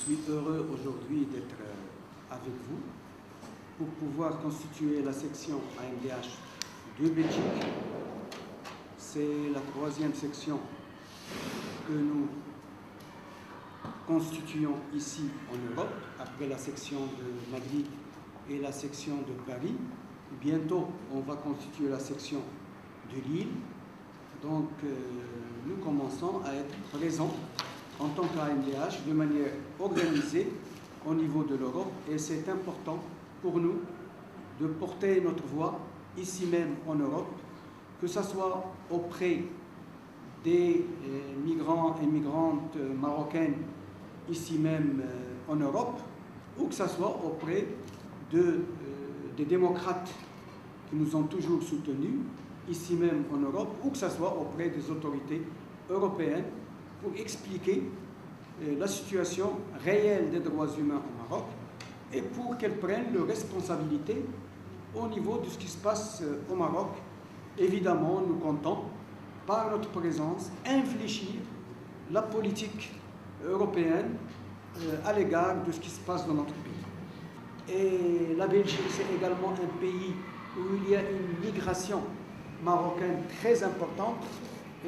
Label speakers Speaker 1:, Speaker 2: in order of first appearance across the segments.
Speaker 1: suis heureux aujourd'hui d'être avec vous pour pouvoir constituer la section AMDH de Belgique. C'est la troisième section que nous constituons ici en Europe, après la section de Madrid et la section de Paris. Bientôt, on va constituer la section de Lille. Donc, nous commençons à être présents en tant qu'AMDH de manière organisée au niveau de l'Europe. Et c'est important pour nous de porter notre voix ici même en Europe, que ce soit auprès des migrants et migrantes marocaines ici même en Europe, ou que ce soit auprès des démocrates qui nous ont toujours soutenus ici même en Europe, ou que ce soit auprès des autorités européennes pour expliquer la situation réelle des droits humains au Maroc et pour qu'elles prennent leurs responsabilités au niveau de ce qui se passe au Maroc. Évidemment, nous comptons, par notre présence, infléchir la politique européenne à l'égard de ce qui se passe dans notre pays. Et la Belgique, c'est également un pays où il y a une migration marocaine très importante.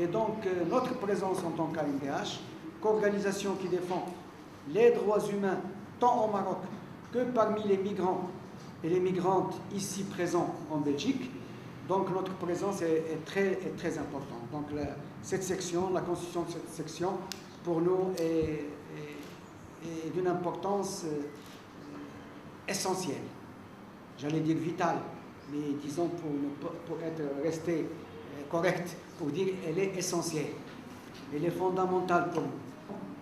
Speaker 1: Et donc, notre présence en tant qu'AMDH, qu'organisation qui défend les droits humains tant au Maroc que parmi les migrants et les migrantes ici présents en Belgique, donc notre présence est très importante. Donc cette section, la constitution de cette section, pour nous est d'une importance essentielle. J'allais dire vitale, mais disons pour rester correct, pour dire qu'elle est essentielle. Elle est fondamentale pour nous.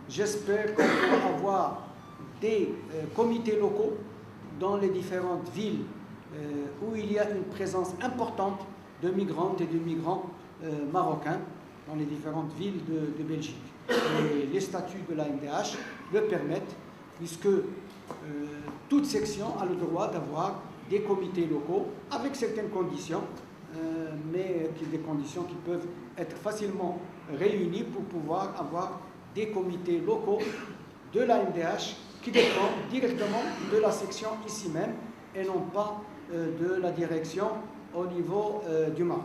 Speaker 1: J'espère qu'on pourra avoir des comités locaux dans les différentes villes où il y a une présence importante de migrantes et de migrants marocains dans les différentes villes de Belgique. Et les statuts de l'AMDH le permettent, puisque toute section a le droit d'avoir des comités locaux avec certaines conditions, mais des conditions qui peuvent être facilement réunies pour pouvoir avoir des comités locaux de l'AMDH qui dépendent directement de la section ici même et non pas de la direction au niveau du Maroc.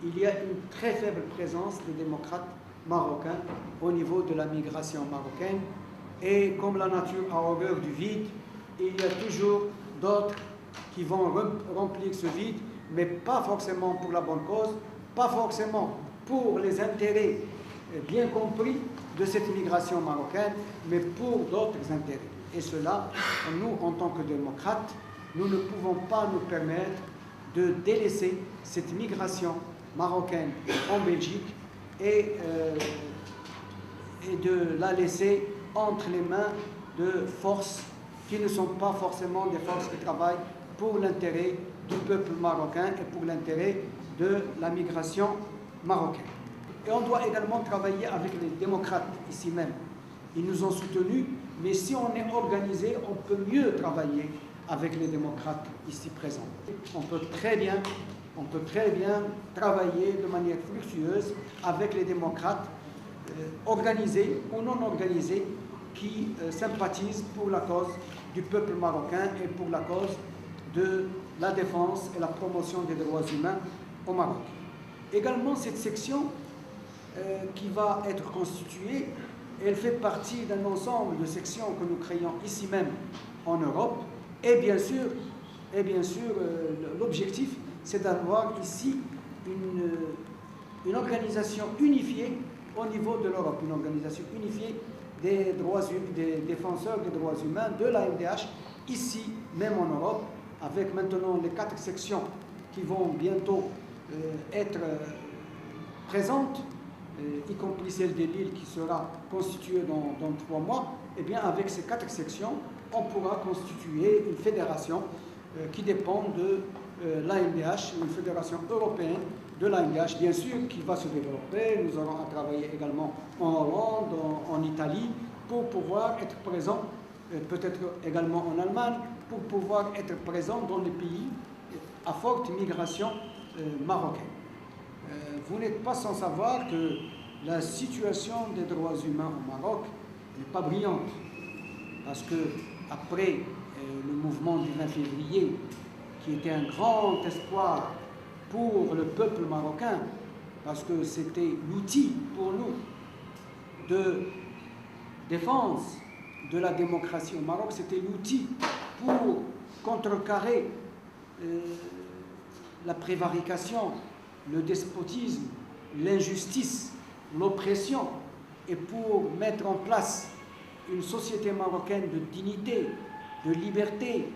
Speaker 1: Il y a une très faible présence de démocrates marocains au niveau de la migration marocaine et comme la nature a horreur du vide, il y a toujours d'autres qui vont remplir ce vide, mais pas forcément pour la bonne cause, pas forcément pour les intérêts bien compris de cette migration marocaine, mais pour d'autres intérêts. Et cela, nous, en tant que démocrates, nous ne pouvons pas nous permettre de délaisser cette migration marocaine en Belgique et de la laisser entre les mains de forces qui ne sont pas forcément des forces qui travaillent pour l'intérêt du peuple marocain et pour l'intérêt de la migration marocaine. Et on doit également travailler avec les démocrates ici même. Ils nous ont soutenus, mais si on est organisé, on peut mieux travailler avec les démocrates ici présents. On peut très bien travailler de manière fructueuse avec les démocrates organisés ou non organisés qui sympathisent pour la cause du peuple marocain et pour la cause de la défense et la promotion des droits humains au Maroc. Également, cette section qui va être constituée, elle fait partie d'un ensemble de sections que nous créons ici même en Europe. Et bien sûr, l'objectif, c'est d'avoir ici une organisation unifiée au niveau de l'Europe, une organisation unifiée des défenseurs des droits humains de l'AMDH, ici même en Europe, avec maintenant les 4 sections qui vont bientôt être présentes, y compris celle de Lille qui sera constituée dans 3 mois. Et bien avec ces 4 sections, on pourra constituer une fédération qui dépend de l'AMDH, une fédération européenne de l'AMDH, bien sûr, qui va se développer. Nous aurons à travailler également en Hollande, en Italie, pour pouvoir être présents, peut-être également en Allemagne, pour pouvoir être présents dans les pays à forte migration marocaine. Vous n'êtes pas sans savoir que la situation des droits humains au Maroc n'est pas brillante. parce que après le mouvement du 20 février, qui était un grand espoir pour le peuple marocain, parce que c'était l'outil pour nous de défense de la démocratie au Maroc, c'était l'outil pour contrecarrer la prévarication, le despotisme, l'injustice, l'oppression, et pour mettre en place une société marocaine de dignité, de liberté,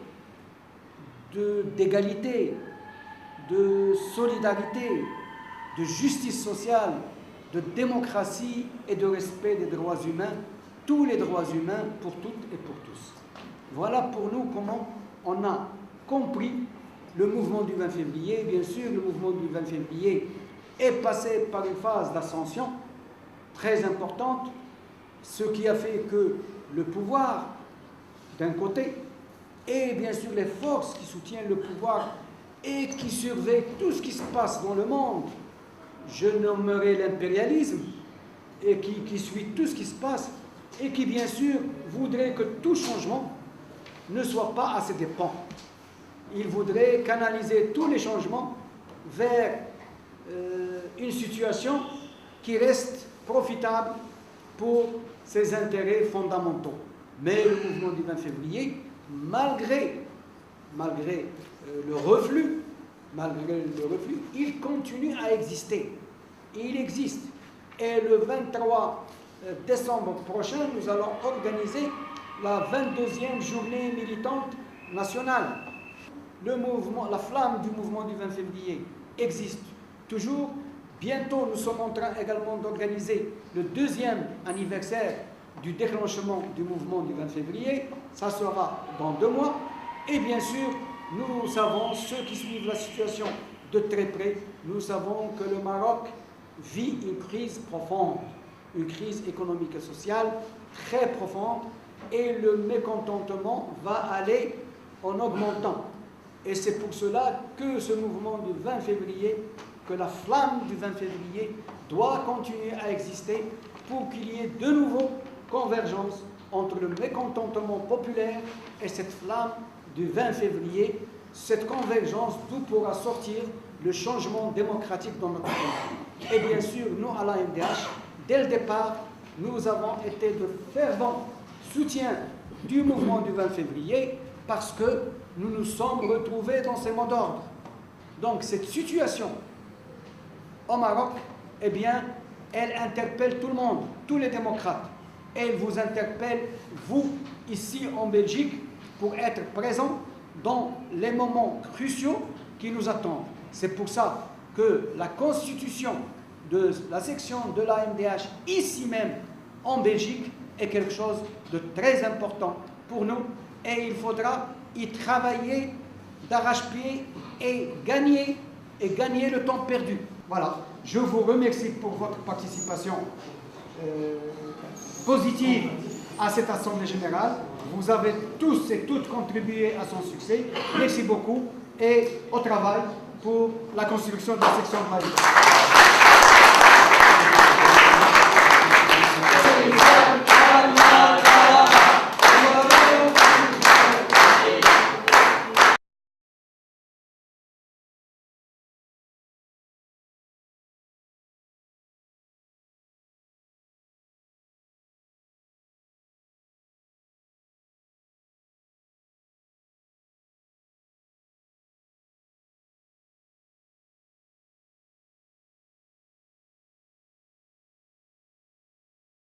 Speaker 1: d'égalité, de solidarité, de justice sociale, de démocratie et de respect des droits humains, tous les droits humains pour toutes et pour tous. Voilà pour nous comment on a compris le mouvement du 20 février. Bien sûr, le mouvement du 20 février est passé par une phase d'ascension très importante, ce qui a fait que le pouvoir, d'un côté, et bien sûr les forces qui soutiennent le pouvoir et qui surveillent tout ce qui se passe dans le monde, je nommerai l'impérialisme, et qui suit tout ce qui se passe, et qui bien sûr voudrait que tout changement ne soit pas à ses dépens. Il voudrait canaliser tous les changements vers une situation qui reste profitable pour ses intérêts fondamentaux. Mais le mouvement du 20 février, malgré le reflux, il continue à exister. Il existe. Et le 23 décembre prochain, nous allons organiser la 22e journée militante nationale. Le mouvement, la flamme du mouvement du 20 février existe toujours. Bientôt, nous sommes en train également d'organiser le 2e anniversaire du déclenchement du mouvement du 20 février. Ça sera dans 2 mois. Et bien sûr, nous savons, ceux qui suivent la situation de très près, nous savons que le Maroc vit une crise profonde, une crise économique et sociale très profonde, et le mécontentement va aller en augmentant. Et c'est pour cela que ce mouvement du 20 février, que la flamme du 20 février doit continuer à exister pour qu'il y ait de nouveau convergence entre le mécontentement populaire et cette flamme du 20 février, cette convergence d'où pourra sortir le changement démocratique dans notre pays. Et bien sûr, nous, à l'AMDH, dès le départ, nous avons été de fervents soutiens du mouvement du 20 février parce que nous nous sommes retrouvés dans ces mots d'ordre. Donc cette situation au Maroc, eh bien, elle interpelle tout le monde, tous les démocrates. Elle vous interpelle, vous, ici en Belgique, pour être présents dans les moments cruciaux qui nous attendent. C'est pour ça que la constitution de la section de l'AMDH, ici même en Belgique, est quelque chose de très important pour nous, et il faudra y travailler d'arrache-pied et gagner le temps perdu. Voilà, je vous remercie pour votre participation positive à cette Assemblée générale. Vous avez tous et toutes contribué à son succès. Merci beaucoup et au travail pour la construction de la section de l'AMDH.